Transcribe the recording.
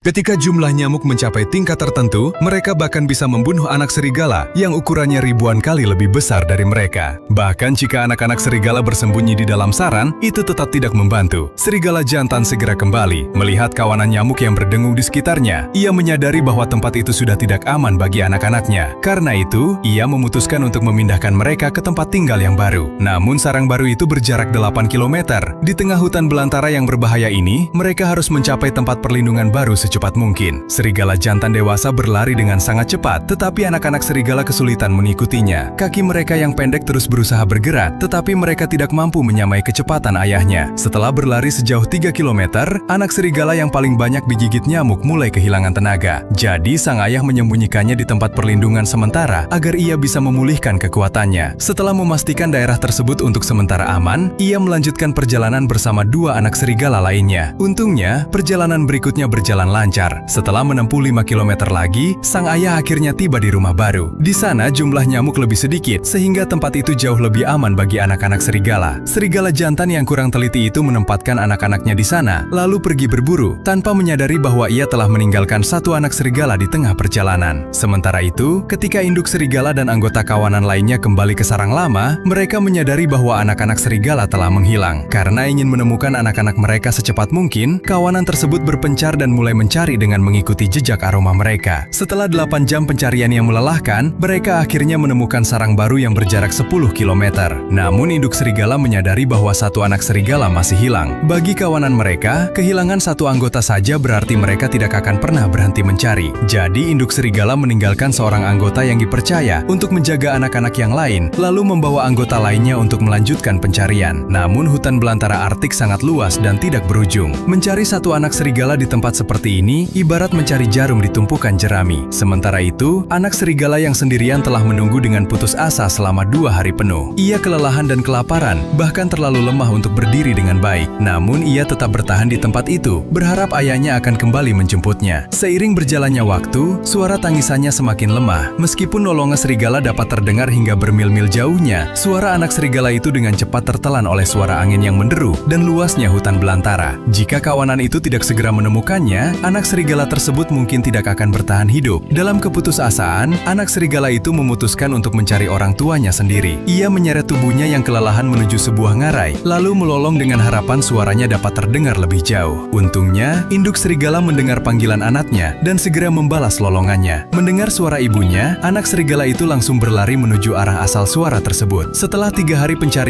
Ketika jumlah nyamuk mencapai tingkat tertentu, mereka bahkan bisa membunuh anak serigala yang ukurannya ribuan kali lebih besar dari mereka. Bahkan jika anak-anak serigala bersembunyi di dalam sarang, itu tetap tidak membantu. Serigala jantan segera kembali, melihat kawanan nyamuk yang berdengung di sekitarnya. Ia menyadari bahwa tempat itu sudah tidak aman bagi anak-anaknya. Karena itu, ia memutuskan untuk memindahkan mereka ke tempat tinggal yang baru. Namun sarang baru itu berjarak 8 km. Di tengah hutan belantara yang berbahaya ini, mereka harus mencapai tempat perlindungan baru secepat mungkin. Serigala jantan dewasa berlari dengan sangat cepat, tetapi anak-anak serigala kesulitan mengikutinya. Kaki mereka yang pendek terus berusaha bergerak, tetapi mereka tidak mampu menyamai kecepatan ayahnya. Setelah berlari sejauh 3 km, anak serigala yang paling banyak digigit nyamuk mulai kehilangan tenaga. Jadi sang ayah menyembunyikannya di tempat perlindungan sementara agar ia bisa memulihkan kekuatannya. Setelah memastikan daerah tersebut untuk sementara aman, ia melanjutkan perjalanan bersama 2 anak serigala lainnya. Untungnya, perjalanan berikutnya berjalan lancar. Setelah menempuh 5 km lagi, sang ayah akhirnya tiba di rumah baru. Di sana jumlah nyamuk lebih sedikit, sehingga tempat itu jauh lebih aman bagi anak-anak serigala. Serigala jantan yang kurang teliti itu menempatkan anak-anaknya di sana, lalu pergi berburu, tanpa menyadari bahwa ia telah meninggalkan satu anak serigala di tengah perjalanan. Sementara itu, ketika induk serigala dan anggota kawanan lainnya kembali ke sarang lama, mereka menyadari bahwa anak-anak serigala telah menghilang. Karena ingin menemukan anak-anak mereka secepat mungkin, kawanan tersebut berpencar dan mulai mencari dengan mengikuti jejak aroma mereka. Setelah 8 jam pencarian yang melelahkan, mereka akhirnya menemukan sarang baru yang berjarak 10 km. Namun induk serigala menyadari bahwa satu anak serigala masih hilang. Bagi kawanan mereka, kehilangan satu anggota saja berarti mereka tidak akan pernah berhenti mencari. Jadi induk serigala meninggalkan seorang anggota yang dipercaya untuk menjaga anak-anak yang lain, lalu membawa anggota lainnya untuk melanjutkan pencarian. Namun hutan belantara Arktik sangat luas dan tidak berujung. Mencari satu anak serigala di tempat seperti ini ibarat mencari jarum di tumpukan jerami. Sementara itu, anak serigala yang sendirian telah menunggu dengan putus asa selama 2 hari penuh. Ia kelelahan dan kelaparan, bahkan terlalu lemah untuk berdiri dengan baik. Namun ia tetap bertahan di tempat itu, berharap ayahnya akan kembali menjemputnya. Seiring berjalannya waktu, suara tangisannya semakin lemah. Meskipun nolongan serigala dapat terdengar hingga bermil-mil jauhnya, suara anak serigala itu dengan cepat tertelan oleh suara angin yang menderu dan luasnya hutan belantara. Jika kawanan itu tidak segera menemukannya, anak serigala tersebut mungkin tidak akan bertahan hidup. Dalam keputusasaan, anak serigala itu memutuskan untuk mencari orang tuanya sendiri. Ia menyeret tubuhnya yang kelelahan menuju sebuah ngarai, lalu melolong dengan harapan suaranya dapat terdengar lebih jauh. Untungnya, induk serigala mendengar panggilan anaknya dan segera membalas lolongannya. Mendengar suara ibunya, anak serigala itu langsung berlari menuju arah asal suara tersebut. Setelah 3 hari pencarian,